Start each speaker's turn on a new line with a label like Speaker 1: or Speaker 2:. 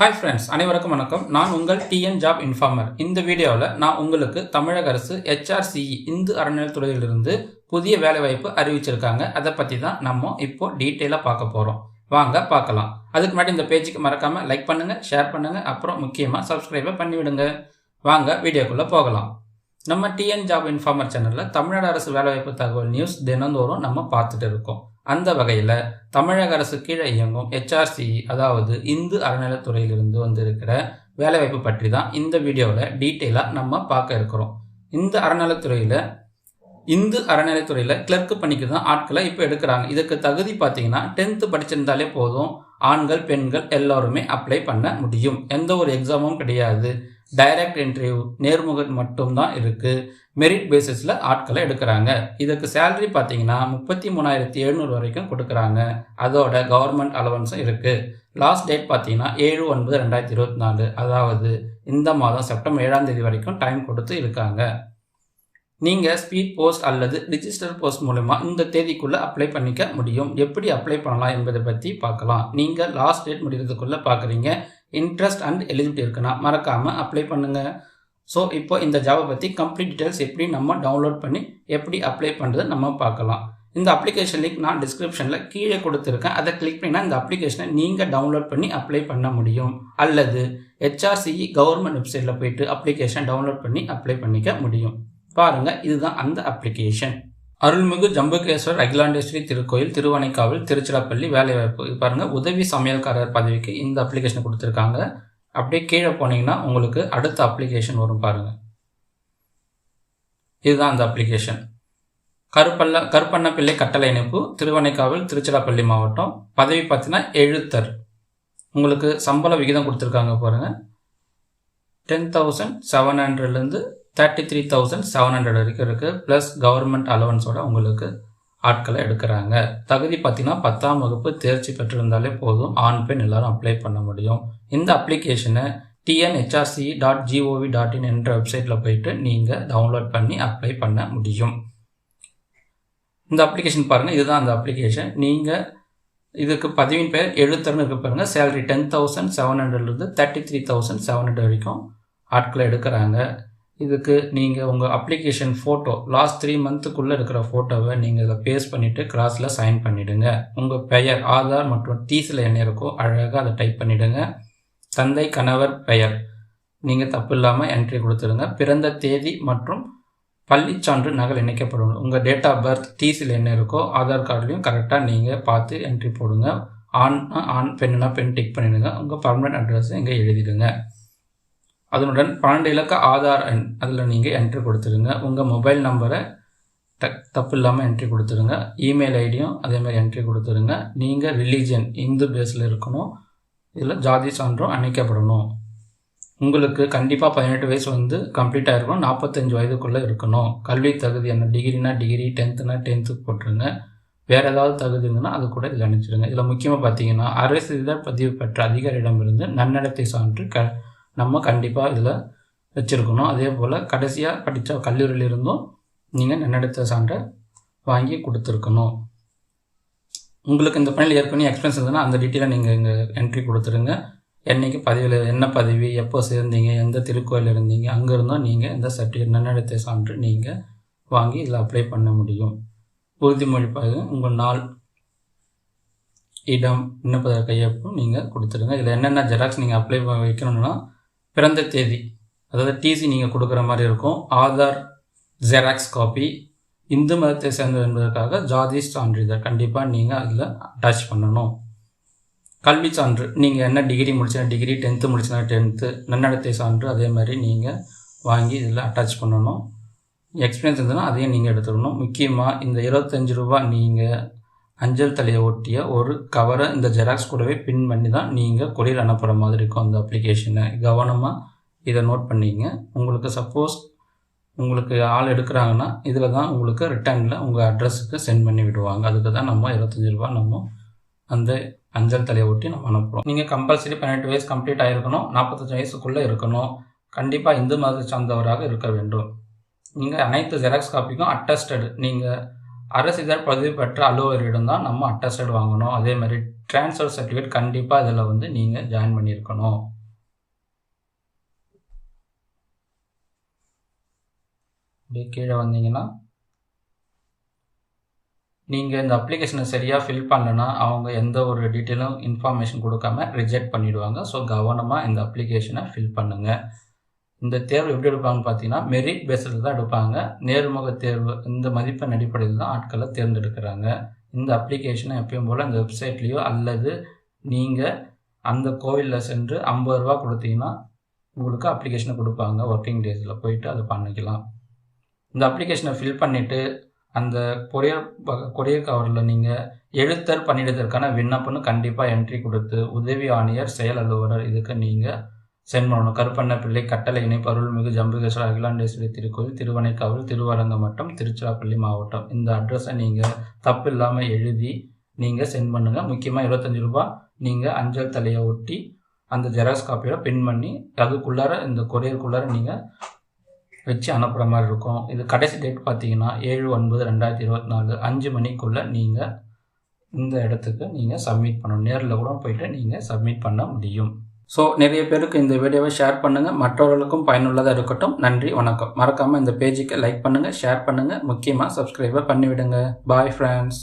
Speaker 1: Hi friends, அனைவருக்கும் வணக்கம். நான் உங்கள் டிஎன் ஜாப் இன்ஃபார்மர். இந்த வீடியோவில் நான் உங்களுக்கு தமிழக அரசு HRCE இந்து அறநிலையத்துறையிலிருந்து புதிய வேலைவாய்ப்பு அறிவிச்சிருக்காங்க. அதை பற்றி தான் நம்ம இப்போ டீட்டெயிலாக பார்க்க போகிறோம். வாங்க பார்க்கலாம். அதுக்கு முன்னாடி இந்த பேஜுக்கு மறக்காமல் லைக் பண்ணுங்கள், ஷேர் பண்ணுங்கள், அப்புறம் முக்கியமாக சப்ஸ்கிரைபை பண்ணிவிடுங்க. வாங்க வீடியோக்குள்ளே போகலாம். நம்ம டிஎன் ஜாப் இன்ஃபார்மர் சேனலில் தமிழ்நாடு அரசு வேலைவாய்ப்பு தகவல் நியூஸ் தினந்தோறும் நம்ம பார்த்துட்டு இருக்கோம். அந்த வகையில் தமிழக அரசு கீழே இயங்கும் HRCE அதாவது இந்து அறநிலையத்துறையிலிருந்து வந்திருக்கிற வேலைவாய்ப்பு பற்றி தான் இந்த வீடியோவில் டீட்டெயிலாக நம்ம பார்க்க இருக்கிறோம். இந்து அறநிலையத்துறையில் கிளர்க்கு பணிக்கு தான் ஆட்களை இப்போ எடுக்கிறாங்க. இதுக்கு தகுதி பார்த்தீங்கன்னா 10th படிச்சிருந்தாலே போதும். ஆண்கள் பெண்கள் எல்லாருமே அப்ளை பண்ண முடியும். எந்த ஒரு எக்ஸாமும் கிடையாது. டைரக்ட் இன்டர்வியூ, நேர்முகம் மட்டும்தான் இருக்குது. மெரிட் பேசிஸில் ஆட்களை எடுக்கிறாங்க. இதுக்கு சேலரி பார்த்தீங்கன்னா 33,700 வரைக்கும் கொடுக்குறாங்க. அதோட கவர்மெண்ட் அலவன்ஸும் இருக்குது. லாஸ்ட் டேட் பார்த்தீங்கன்னா 7/9/2024, அதாவது இந்த மாதம் செப்டம்பர் 7ஆம் தேதி வரைக்கும் டைம் கொடுத்து இருக்காங்க. நீங்கள் ஸ்பீட் போஸ்ட் அல்லது ரிஜிஸ்டர் போஸ்ட் மூலமா இந்த தேதிக்குள்ளே அப்ளை பண்ணிக்க முடியும். எப்படி அப்ளை பண்ணலாம் என்பதை பற்றி பார்க்கலாம். நீங்கள் லாஸ்ட் டேட் முடிகிறதுக்குள்ளே பார்க்குறீங்க, இன்ட்ரெஸ்ட் அண்ட் எலிஜிபிலிட்டி இருக்குன்னா மறக்காமல் அப்ளை பண்ணுங்கள். ஸோ இப்போ இந்த ஜாபை பற்றி கம்ப்ளீட் டீட்டெயில்ஸ் எப்படி நம்ம டவுன்லோட் பண்ணி எப்படி அப்ளை பண்ணுறது நம்ம பார்க்கலாம். இந்த அப்ளிகேஷன் லிங்க் நான் டிஸ்கிரிப்ஷனில் கீழே கொடுத்துருக்கேன். அதை கிளிக் பண்ணினா இந்த அப்ளிகேஷனை நீங்கள் டவுன்லோட் பண்ணி அப்ளை பண்ண முடியும். அல்லது HRCE கவர்மெண்ட் வெப்சைட்டில் போயிட்டு அப்ளிகேஷன் டவுன்லோட் பண்ணி அப்ளை பண்ணிக்க முடியும். பாருங்கள், இதுதான் அந்த அப்ளிகேஷன். அருள்மிகு ஜம்புகேஸ்வரர் அகிலாண்டேஸ்வரி திருக்கோயில், திருவானைக்காவல், திருச்சிராப்பள்ளி வேலைவாய்ப்பு. பாருங்கள், உதவி சமையல்காரர் பதவிக்கு இந்த அப்ளிகேஷன் கொடுத்துருக்காங்க. அப்படியே கீழே போனீங்கன்னா உங்களுக்கு அடுத்த அப்ளிகேஷன் வரும். பாருங்கள், இதுதான் அந்த அப்ளிகேஷன். கருப்பண்ண பிள்ளை கட்டளை இணைப்பு, திருவானைக்காவல், திருச்சிராப்பள்ளி மாவட்டம். பதவி பார்த்தீங்கன்னா எழுத்தர். உங்களுக்கு சம்பள விகிதம் கொடுத்துருக்காங்க பாருங்கள். 10,700லேருந்து 33,700 வரைக்கும் இருக்குது. ப்ளஸ் கவர்மெண்ட் அலவன்ஸோட உங்களுக்கு ஆட்களை எடுக்கிறாங்க. தகுதி பார்த்தீங்கன்னா 10ஆம் வகுப்பு தேர்ச்சி பெற்றிருந்தாலே போதும். ஆண் பெண் எல்லாரும் அப்ளை பண்ண முடியும். இந்த அப்ளிகேஷனை tnhrce.gov.in என்ற வெப்சைட்டில் போயிட்டு நீங்கள் டவுன்லோட் பண்ணி அப்ளை பண்ண முடியும். இந்த அப்ளிகேஷன் பாருங்கள், இதுதான் அந்த அப்ளிகேஷன். நீங்கள் இதுக்கு பதவியின் பெயர் எழுத்தர்னு இருக்க பாருங்கள். சேலரி 10,700லேருந்து 33,700 வரைக்கும் ஆட்களை எடுக்கிறாங்க. இதுக்கு நீங்கள் உங்கள் அப்ளிகேஷன் ஃபோட்டோ லாஸ்ட் 3 மந்த்துக்குள்ளே இருக்கிற ஃபோட்டோவை நீங்கள் இதில் பேஸ்ட் பண்ணிவிட்டு கிராஸில் சைன் பண்ணிவிடுங்க. உங்கள் பெயர், ஆதார் மற்றும் டிசியில் என்ன இருக்கோ அழகாக அதை டைப் பண்ணிவிடுங்க. தந்தை கணவர் பெயர் நீங்கள் தப்பு இல்லாமல் என்ட்ரி கொடுத்துடுங்க. பிறந்த தேதி மற்றும் பள்ளிச்சான்று நகல் இணைக்கப்படும். உங்கள் டேட் ஆஃப் பர்த், டிசியில் என்ன இருக்கோ ஆதார் கார்டுலையும் கரெக்டாக நீங்கள் பார்த்து என்ட்ரி போடுங்க. ஆண் பெண்ணுனா பெண் டிக் பண்ணிவிடுங்க. உங்கள் பர்மனெண்ட் அட்ரஸ் இங்கே எழுதிடுங்க. அதனுடன் 12 இலக்க ஆதார் எண் அதில் நீங்கள் என்ட்ரி கொடுத்துருங்க. உங்கள் மொபைல் நம்பரை தப்பு இல்லாமல் என்ட்ரி கொடுத்துருங்க. இமெயில் ஐடியும் அதேமாதிரி என்ட்ரி கொடுத்துருங்க. நீங்கள் ரிலீஜன் இந்து பேஸில் இருக்கணும். இதில் ஜாதி சான்றும் அணைக்கப்படணும். உங்களுக்கு கண்டிப்பாக 18 வயசு கம்ப்ளீட் ஆகிருக்கணும். 45 வயதுக்குள்ளே இருக்கணும். கல்வி தகுதி என்ன, டிகிரினா டிகிரி, 10th 10th போட்டுருங்க. வேறு ஏதாவது தகுதி இருந்ததுன்னா அது கூட இதில் அனுப்பிச்சிடுங்க. இதில் முக்கியமாக பார்த்தீங்கன்னா அரசு இதழ் பதிவு பெற்ற அதிகாரியிடமிருந்து நன்னடத்தை சான்று நம்ம கண்டிப்பாக இதில் வச்சுருக்கணும். அதே போல் கடைசியாக படித்த கல்லூரியிலிருந்தும் நீங்கள் நன்னடத்தை சான்றை வாங்கி கொடுத்துருக்கணும். உங்களுக்கு இந்த பணியில் ஏற்கனவே எக்ஸ்பீரியன்ஸ் இருந்ததுன்னா அந்த டீட்டெயிலாக நீங்கள் இங்கே என்ட்ரி கொடுத்துருங்க. என்றைக்கு பதவியில் என்ன பதவி, எப்போ சேர்ந்தீங்க, எந்த திருக்கோயில் இருந்தீங்க, அங்கே இருந்தோம் நீங்கள் இந்த சர்டிஃபிகேட் நன்னடத்தை சான்று நீங்கள் வாங்கி இதில் அப்ளை பண்ண முடியும். உறுதிமொழி உங்கள் நாள், இடம், விண்ணப்ப கையொப்பம் நீங்கள் கொடுத்துருங்க. இதில் என்னென்ன ஜெராக்ஸ் நீங்கள் அப்ளை வைக்கணும்னா பிறந்த தேதி, அதாவது டிசி நீங்கள் கொடுக்குற மாதிரி இருக்கும். ஆதார் ஜெராக்ஸ் காப்பி, இந்து மதத்தை சேர்ந்தது என்பதற்காக ஜாதி சான்றிதழ் கண்டிப்பாக நீங்கள் அதில் அட்டாச் பண்ணணும். கல்வி சான்று, நீங்கள் என்ன டிகிரி முடிச்சா டிகிரி, 10th முடிச்சா 10th, நன்னடத்தை சான்று அதே மாதிரி நீங்கள் வாங்கி இதில் அட்டாச் பண்ணணும். எக்ஸ்பீரியன்ஸ் இருந்ததுன்னா அதையும் நீங்கள் எடுத்துக்கணும். முக்கியமாக இந்த 25 ரூபா நீங்கள் அஞ்சல் தலையை ஒட்டிய ஒரு கவரை இந்த ஜெராக்ஸ் கூடவே பின் பண்ணி தான் நீங்கள் கொரியர் அனுப்புகிற மாதிரி இருக்கும். அந்த அப்ளிகேஷனை கவனமாக இதை நோட் பண்ணிங்க. உங்களுக்கு சப்போஸ் உங்களுக்கு ஆள் எடுக்கிறாங்கன்னா இதில் தான் உங்களுக்கு ரிட்டர்னில் உங்கள் அட்ரஸுக்கு சென்ட் பண்ணி விடுவாங்க. அதுக்கு தான் நம்ம 25 ரூபா நம்ம அந்த அஞ்சல் தலையை ஒட்டி நம்ம அனுப்புகிறோம். நீங்கள் கம்பல்சரி 18 வயசு கம்ப்ளீட் ஆகிருக்கணும். 45 வயசுக்குள்ளே இருக்கணும். கண்டிப்பாக இந்து மதத்தை சார்ந்தவராக இருக்க வேண்டும். நீங்கள் அனைத்து ஜெராக்ஸ் காப்பிக்கும் அட்டஸ்டட், நீங்கள் அரசிதழ் பதிவு பெற்ற அலுவலரிடம் தான் நம்ம அட்டஸ்டட் வாங்கணும். அதே மாதிரி ட்ரான்ஸ்ஃபர் சர்டிஃபிகேட் கண்டிப்பாக இதில் வந்து நீங்கள் ஜாயின் பண்ணியிருக்கணும். அப்படியே கீழே வந்தீங்கன்னா நீங்கள் இந்த அப்ளிகேஷனை சரியாக ஃபில் பண்ணலைன்னா அவங்க எந்த ஒரு டீட்டெயிலும் இன்ஃபர்மேஷன் கொடுக்காம ரிஜெக்ட் பண்ணிவிடுவாங்க. ஸோ கவனமாக இந்த அப்ளிகேஷனை ஃபில் பண்ணுங்கள். இந்த தேர்வு எப்படி எடுப்பாங்கன்னு பார்த்தீங்கன்னா மெரிட் பேஸில் தான் எடுப்பாங்க. நேர்முக தேர்வு இந்த மதிப்பெண் அடிப்படையில் தான் ஆட்களை தேர்ந்தெடுக்கிறாங்க. இந்த அப்ளிகேஷனை எப்பயும் போல் இந்த வெப்சைட்லேயோ அல்லது நீங்கள் அந்த கோவிலில் சென்று 50 ரூபா கொடுத்தீங்கன்னா உங்களுக்கு அப்ளிகேஷனை கொடுப்பாங்க. ஒர்க்கிங் டேஸில் போயிட்டு அதை பண்ணிக்கலாம். இந்த அப்ளிகேஷனை ஃபில் பண்ணிவிட்டு அந்த கொரியர் கவரில் நீங்கள் எழுத்தர் பணியிடத்திற்கான விண்ணப்பம்னு கண்டிப்பாக என்ட்ரி கொடுத்து உதவி ஆணையர் செயல் அலுவலர் இதுக்கு நீங்கள் சென்ட் பண்ணணும். கருப்பண்ண பிள்ளை கட்டளை இணைப்பு அருள்மிகு ஜம்புகேஸ்வரர் அகிலாண்டேஸ்வரி திருக்கோவில் திருவனைக்காவல் திருவரங்கமட்டம் திருச்சிராப்பள்ளி மாவட்டம். இந்த அட்ரஸை நீங்கள் தப்பு இல்லாமல் எழுதி நீங்கள் சென்ட் பண்ணுங்கள். முக்கியமாக 25 ரூபா நீங்கள் அஞ்சல் தலையை ஒட்டி அந்த ஜெராக்ஸ் காப்பியோட பின் பண்ணி அதுக்குள்ளார இந்த கொரியருக்குள்ளார நீங்கள் வச்சு அனுப்புகிற மாதிரி இருக்கும். இது கடைசி டேட் பார்த்தீங்கன்னா 7/9/2024 5 மணிக்குள்ளே நீங்கள் இந்த இடத்துக்கு நீங்கள் சப்மிட் பண்ணணும். நேரில் கூட போயிட்டு நீங்கள் சப்மிட் பண்ண முடியும். ஸோ நிறைய பேருக்கு இந்த வீடியோவை ஷேர் பண்ணுங்கள். மற்றவர்களுக்கும் பயனுள்ளதாக இருக்கட்டும். நன்றி, வணக்கம். மறக்காமல் இந்த பேஜுக்கு லைக் பண்ணுங்கள், ஷேர் பண்ணுங்கள், முக்கியமாக சப்ஸ்கிரைபை பண்ணிவிடுங்க. Bye friends.